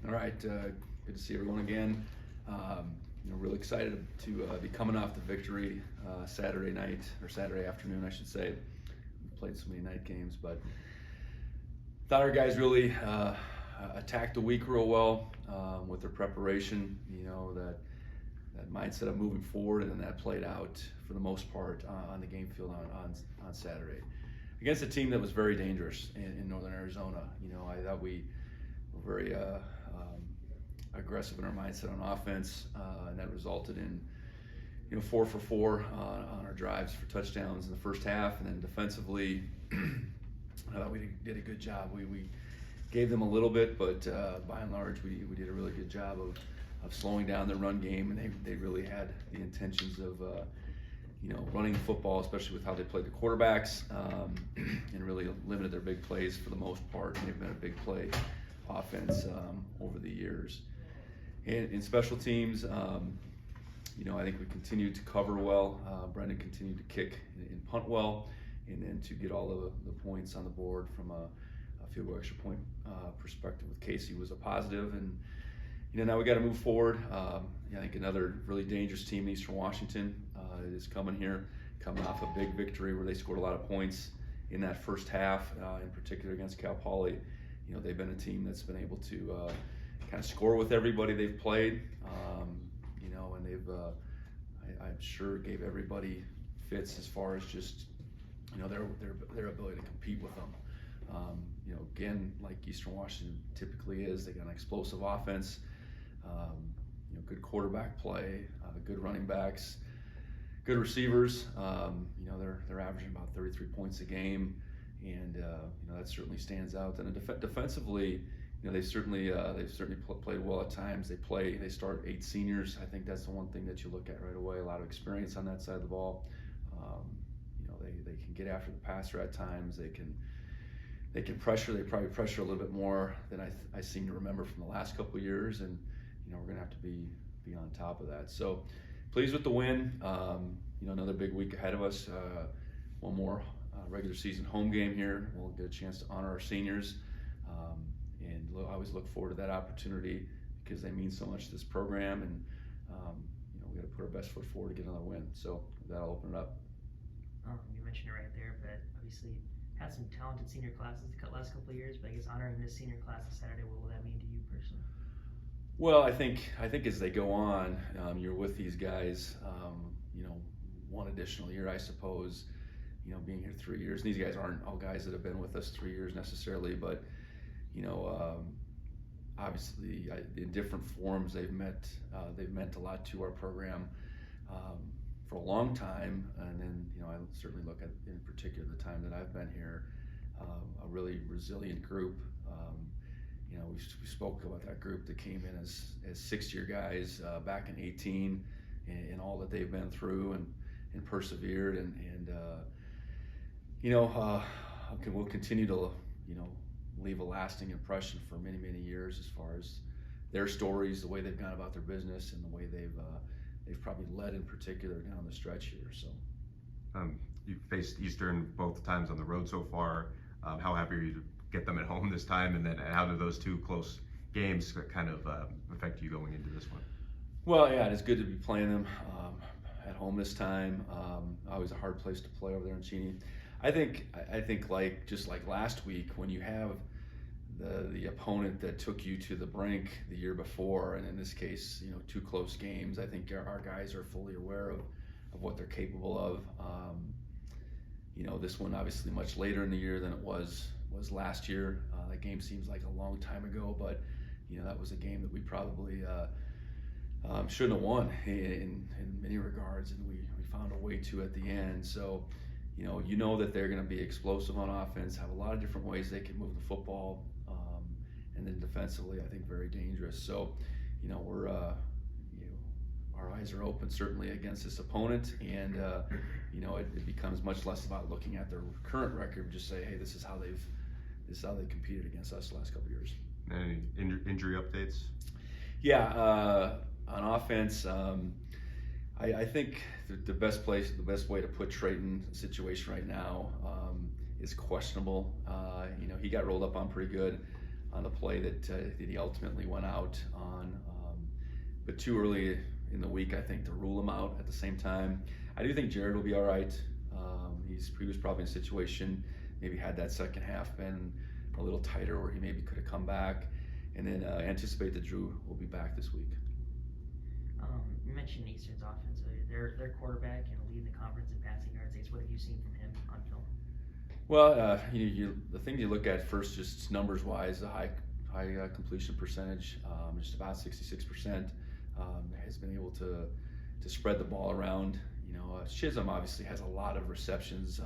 All right, good to see everyone again. Really excited to be coming off the victory Saturday night, or Saturday afternoon, I should say. We played so many night games, but thought our guys really attacked the week real well with their preparation. That mindset of moving forward, and then that played out for the most part on the game field on Saturday against a team that was very dangerous in Northern Arizona. I thought we were very aggressive in our mindset on offense, and that resulted in 4 for 4 on our drives for touchdowns in the first half. And then defensively, I thought we did a good job. We gave them a little bit, but by and large, we did a really good job of slowing down their run game, and they really had the intentions of running the football, especially with how they played the quarterbacks, and really limited their big plays for the most part. And they've been a big play offense over the years. And in special teams, I think we continued to cover well. Brendan continued to kick and punt well, and then to get all the points on the board from a field goal extra point perspective with Casey was a positive. And now we got to move forward. I think another really dangerous team in Eastern Washington is coming off a big victory where they scored a lot of points in that first half, in particular against Cal Poly. They've been a team that's been able to kind of score with everybody they've played, and they've, I'm sure, gave everybody fits as far as just, their ability to compete with them. Again, like Eastern Washington typically is, they got an explosive offense, good quarterback play, good running backs, good receivers. They're averaging about 33 points a game, and that certainly stands out. And defensively, they've certainly played well at times. They start 8 seniors. I think that's the one thing that you look at right away. A lot of experience on that side of the ball. They can get after the passer at times. They can pressure. They probably pressure a little bit more than I seem to remember from the last couple of years. And we're going to have to be on top of that. So pleased with the win. Another big week ahead of us. One more regular season home game here. We'll get a chance to honor our seniors. And I always look forward to that opportunity because they mean so much to this program, and we got to put our best foot forward to get another win. So that'll open it up. You mentioned it right there, but obviously had some talented senior classes the last couple of years. But I guess honoring this senior class this Saturday, what will that mean to you personally? Well, I think as they go on, you're with these guys, one additional year, I suppose. Being here 3 years, and these guys aren't all guys that have been with us 3 years necessarily, but obviously in different forms they've meant a lot to our program for a long time. And then I certainly look at, in particular, the time that I've been here, a really resilient group. We spoke about that group that came in as 6-year guys back in 18, and all that they've been through and persevered, and we'll continue to leave a lasting impression for many, many years as far as their stories, the way they've gone about their business, and the way they've probably led in particular down the stretch here. So you faced Eastern both times on the road so far. How happy are you to get them at home this time, and then how do those 2 close games kind of affect you going into this one? Well, yeah, it's good to be playing them at home this time. Always a hard place to play over there in Cheney. I think just like last week, when you have the opponent that took you to the brink the year before, and in this case, 2 close games, I think our guys are fully aware of what they're capable of. This one obviously much later in the year than it was last year. That game seems like a long time ago, but that was a game that we probably shouldn't have won in many regards, and we found a way to at the end. So that they're going to be explosive on offense, have a lot of different ways they can move the football, and then defensively, I think very dangerous. So, we're our eyes are open certainly against this opponent, and it becomes much less about looking at their current record. Just say, hey, this is how they competed against us the last couple of years. Any injury updates? Yeah, on offense. I think the best way to put Trayton's situation right now is questionable. He got rolled up on pretty good on the play that he ultimately went out on. But too early in the week, I think, to rule him out. At the same time, I do think Jared will be all right. He was probably in a situation, maybe had that second half been a little tighter where he maybe could have come back. And then anticipate that Drew will be back this week. You mentioned Eastern's offense. Their quarterback and leading the conference in passing yards. What have you seen from him on film? Well, the thing you look at first, just numbers-wise, the high completion percentage, just about 66%, has been able to spread the ball around. Chisholm obviously has a lot of receptions,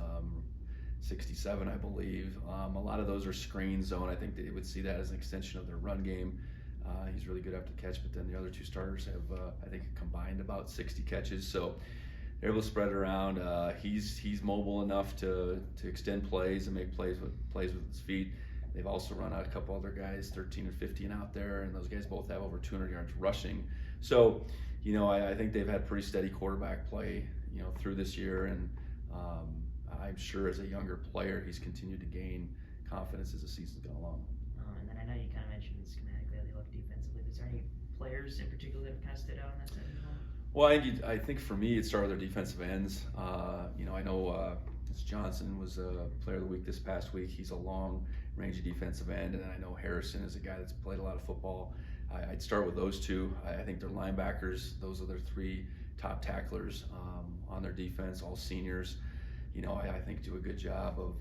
67, I believe. A lot of those are screen zone. I think they would see that as an extension of their run game. He's really good after the catch, but then the other two starters have, I think, combined about 60 catches. So they're able to spread it around. He's mobile enough to extend plays and make plays with his feet. They've also run out a couple other guys, 13 and 15 out there, and those guys both have over 200 yards rushing. So, I think they've had pretty steady quarterback play, through this year, and I'm sure as a younger player, he's continued to gain confidence as the season's gone along. And then I know you kind of mentioned schematically how they look defensively. Is there any players in particular that have kind of stood out on that side of the ball? Well, I think for me, it started with their defensive ends. I know Johnson was a player of the week this past week. He's a long range defensive end, and then I know Harrison is a guy that's played a lot of football. I'd start with those two. I think they're linebackers. Those are their three top tacklers on their defense, all seniors. I think do a good job of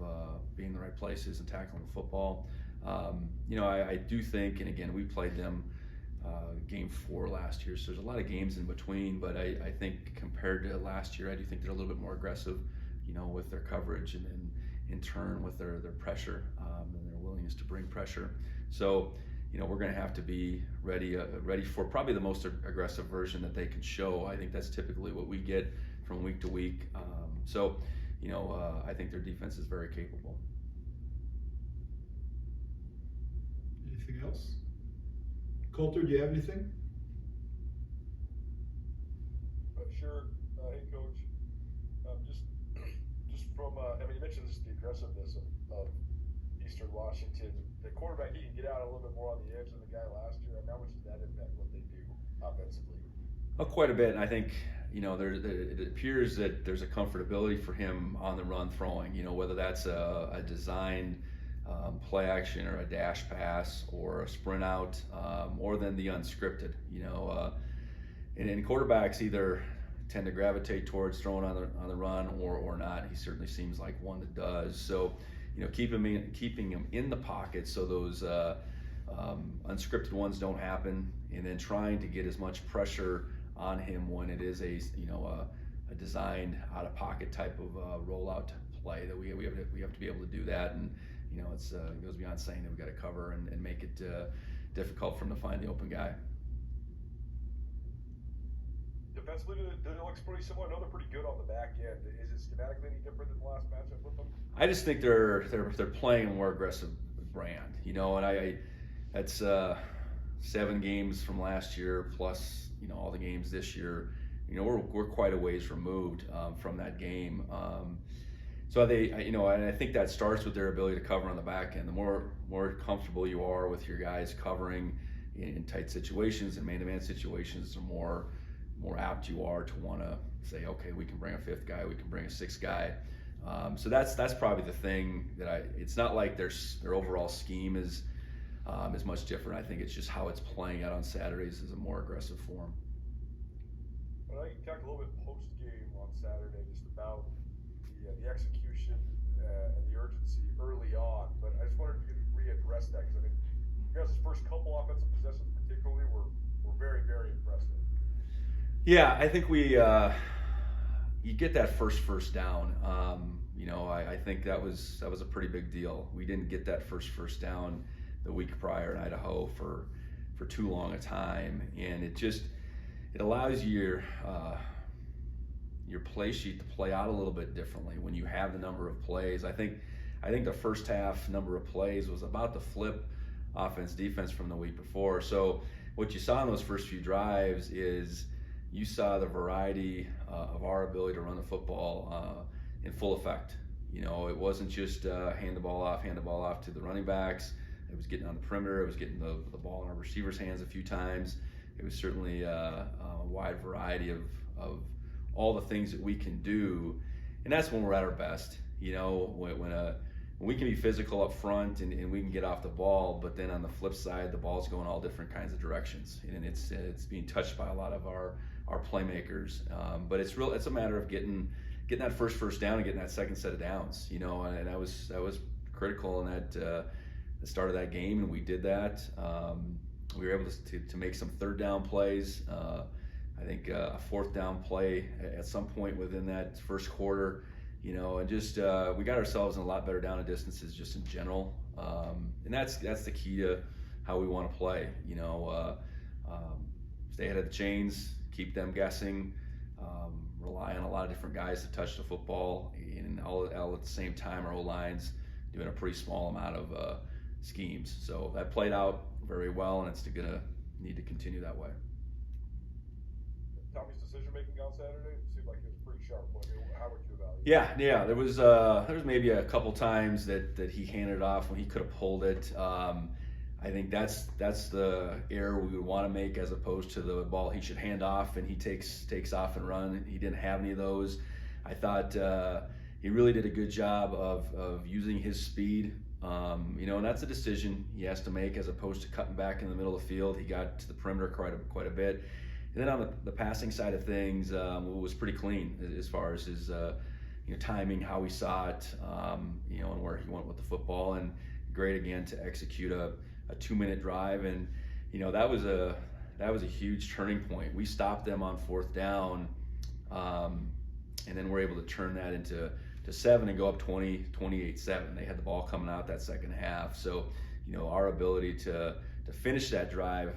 being in the right places and tackling the football. I do think, and again, we played them game 4 last year, so there's a lot of games in between, but I think compared to last year, I do think they're a little bit more aggressive, with their coverage and then in turn with their pressure and their willingness to bring pressure. So, we're going to have to be ready for probably the most aggressive version that they can show. I think that's typically what we get from week to week. I think their defense is very capable. Anything else? Coulter, do you have anything? Sure. Hey, Coach. Just from, you mentioned the aggressiveness of Eastern Washington. The quarterback, he can get out a little bit more on the edge than the guy last year. How much does that impact what they do offensively? Quite a bit, and I think it appears that there's a comfortability for him on the run throwing. Whether that's a designed play action or a dash pass or a sprint out, or then the unscripted. And quarterbacks either tend to gravitate towards throwing on the run or not. He certainly seems like one that does. So, keeping him in the pocket so those unscripted ones don't happen, and then trying to get as much pressure on him when it is a designed out of pocket type of rollout play that we have to be able to do that. And it goes beyond saying that we got to cover and make it difficult for him to find the open guy. Defensively, it looks pretty similar. I know they're pretty good on the back end. Is it schematically any different than the last matchup with them? I just think they're playing a more aggressive brand, and that's 7 games from last year plus all the games this year. We're quite a ways removed from that game. So and I think that starts with their ability to cover on the back end. The more comfortable you are with your guys covering in tight situations and man-to-man situations, the more apt you are to want to say, okay, we can bring a 5th guy, we can bring a 6th guy. So that's probably the thing that it's not like their overall scheme is much different. I think it's just how it's playing out on Saturdays is a more aggressive form. Well, you talked a little bit post-game on Saturday just about the execution and the urgency early on, but I just wondered if you could readdress that, because you guys' first couple offensive possessions particularly were very, very impressive. Yeah, I think you get that first down. I think that was a pretty big deal. We didn't get that first down the week prior in Idaho for too long a time, and it allows your play sheet to play out a little bit differently when you have the number of plays. I think the first half number of plays was about to flip offense defense from the week before. So what you saw in those first few drives is you saw the variety of our ability to run the football in full effect. It wasn't just hand the ball off to the running backs. It was getting on the perimeter. It was getting the ball in our receivers' hands a few times. It was certainly a wide variety of all the things that we can do, and that's when we're at our best. When we can be physical up front and we can get off the ball, but then on the flip side, the ball's going all different kinds of directions, and it's being touched by a lot of our playmakers. But it's a matter of getting that first down and getting that second set of downs. And that was critical in that the start of that game, and we did that. We were able to make some third down plays. I think a fourth down play at some point within that first quarter. And just we got ourselves in a lot better down and distances just in general, and that's the key to how we want to play. Stay ahead of the chains, keep them guessing, rely on a lot of different guys to touch the football, and all at the same time our O-line's doing a pretty small amount of schemes. So that played out very well, and it's going to need to continue that way. Tommy's decision making on Saturday, it seemed like it was pretty sharp. How would you evaluate? Yeah. There was maybe a couple times that he handed it off when he could have pulled it. I think that's the error we would want to make, as opposed to the ball he should hand off and he takes off and run. He didn't have any of those. I thought he really did a good job of using his speed. And that's a decision he has to make, as opposed to cutting back in the middle of the field. He got to the perimeter quite a bit. And then on the passing side of things, it was pretty clean as far as his timing, how he saw it, and where he went with the football, and great again to execute a 2-minute drive. And that was a huge turning point. We stopped them on fourth down, and then we're able to turn that into 7 and go up 28-7. They had the ball coming out that second half. So our ability to finish that drive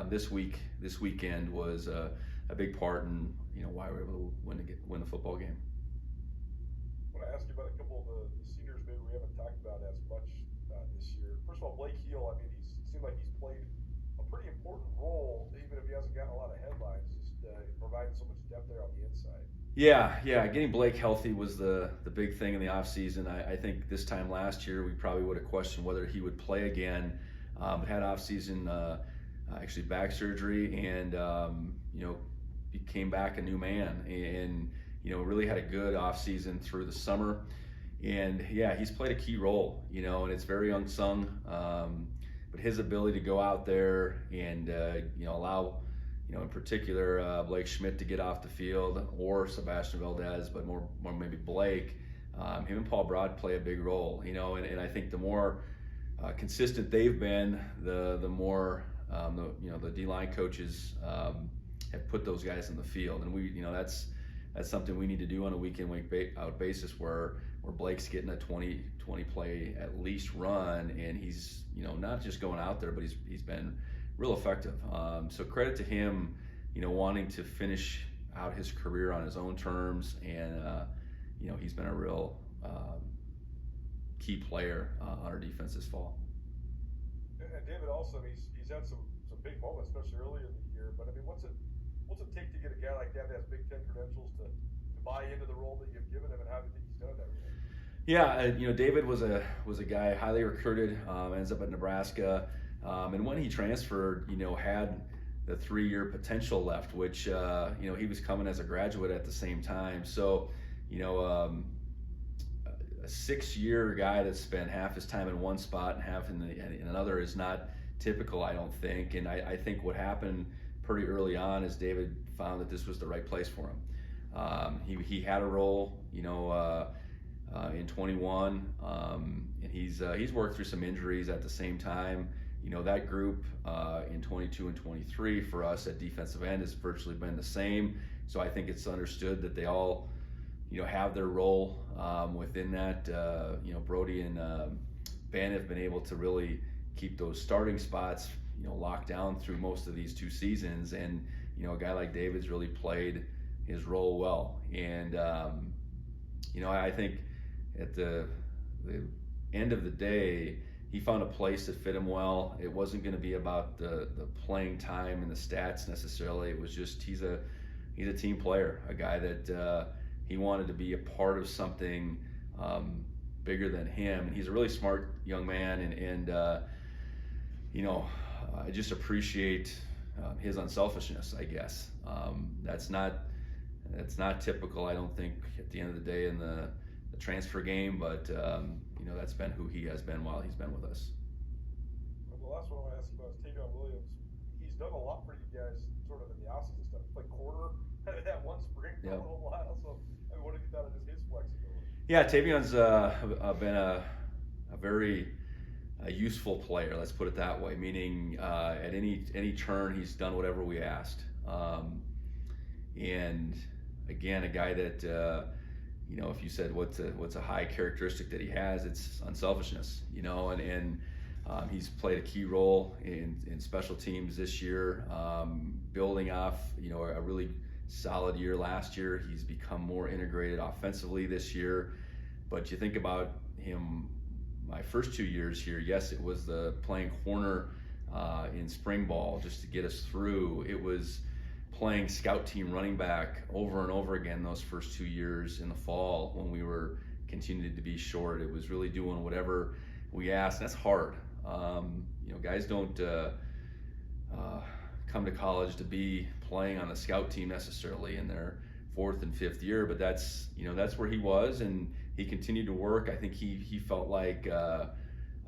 this weekend was a big part in why we were able to win the football game. I want to ask you about a couple of the seniors maybe we haven't talked about as much this year. First of all, Blake Heel, I mean, it seemed like he's played a pretty important role, even if he hasn't gotten a lot of headlines, just providing so much depth there on the inside. Yeah. Getting Blake healthy was the big thing in the offseason. I think this time last year we probably would have questioned whether he would play again. Had offseason actually back surgery, and he came back a new man, and really had a good offseason through the summer. And yeah, he's played a key role, and it's very unsung. But his ability to go out there and allow in particular Blake Schmidt to get off the field, or Sebastian Valdez, but more maybe Blake. Him and Paul Broad play a big role, and I think the more consistent they've been, the more the D-line coaches have put those guys in the field, and we that's something we need to do on a week-in, out basis, where Blake's getting a 20 play at least run, and he's not just going out there, but he's been real effective. So credit to him, wanting to finish out his career on his own terms, and he's been a real key player on our defense this fall. And David also, he's had some big moments, especially earlier in the year. But I mean, what's it take to get a guy like that has Big Ten credentials to buy into the role that you've given him, and how do you think he's done it everything? Yeah, David was a guy highly recruited, ends up at Nebraska, and when he transferred, had the 3-year potential left, which he was coming as a graduate at the same time. So, a 6-year guy that spent half his time in one spot and half in another is not typical, I don't think. And I think what happened pretty early on is David found that this was the right place for him. He had a role, in 21, and he's worked through some injuries at the same time. That group in 22 and 23 for us at defensive end has virtually been the same. So I think it's understood that they all, have their role within that. Brody and Ben have been able to really keep those starting spots, locked down through most of these 2 seasons. And, a guy like David's really played his role well. And, I think at the end of the day, he found a place that fit him well. It wasn't going to be about the playing time and the stats necessarily. It was just he's a team player, a guy that he wanted to be a part of something bigger than him. And he's a really smart young man, and I just appreciate his unselfishness, I guess. That's not typical, I don't think, at the end of the day in the transfer game, but that's been who he has been while he's been with us. Well, the last one I want to ask about is Tavion Williams. He's done a lot for you guys, sort of in the offseason stuff. Like quarter that one spring for a little while. So, I mean, what have you thought of just his flexibility? Yeah, Tavion's been a very useful player. Let's put it that way. Meaning, at any turn, he's done whatever we asked. And again, a guy that if you said what's a high characteristic that he has, it's unselfishness. And he's played a key role in special teams this year, building off a really solid year last year. He's become more integrated offensively this year. But you think about him, my first 2 years here, yes, it was the playing corner in spring ball just to get us through. It was playing scout team running back over and over again those first 2 years in the fall when we were continued to be short. It was really doing whatever we asked, and that's hard. Guys don't come to college to be playing on the scout team necessarily in their 4th and 5th year, but that's where he was, and he continued to work. I think he felt like, hey,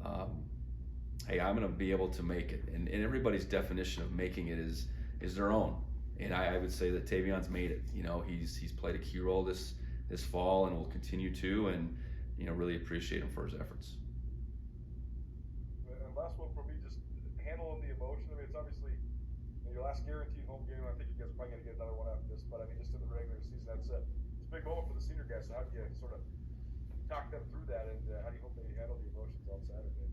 I'm going to be able to make it, and everybody's definition of making it is their own. And I would say that Tavion's made it. He's played a key role this fall and will continue to, and really appreciate him for his efforts. And last one for me, just handling the emotion. I mean, it's obviously your last guaranteed home game. I think you guys are probably going to get another one after this, but I mean, just in the regular season, it's a big moment for the senior guys. So how do you sort of talk them through that, and how do you hope they handle the emotions on Saturday?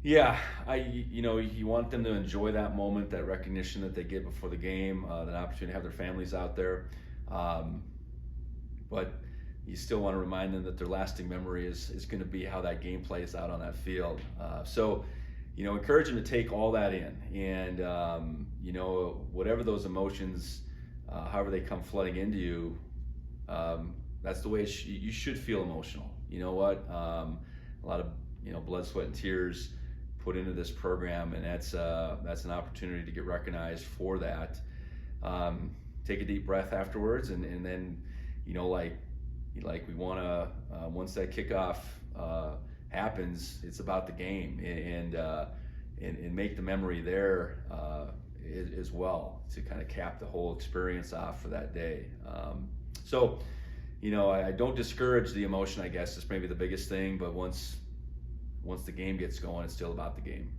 Yeah, you want them to enjoy that moment, that recognition that they get before the game, that opportunity to have their families out there. But you still want to remind them that their lasting memory is going to be how that game plays out on that field. So encourage them to take all that in, and whatever those emotions, however they come flooding into you, that's the way you should feel emotional. You know what? A lot of blood, sweat, and tears put into this program, and that's an opportunity to get recognized for that. Take a deep breath afterwards, and then like we want to once that kickoff happens, it's about the game, and make the memory there as well to kind of cap the whole experience off for that day. So I don't discourage the emotion, I guess is maybe the biggest thing, but once the game gets going, it's still about the game.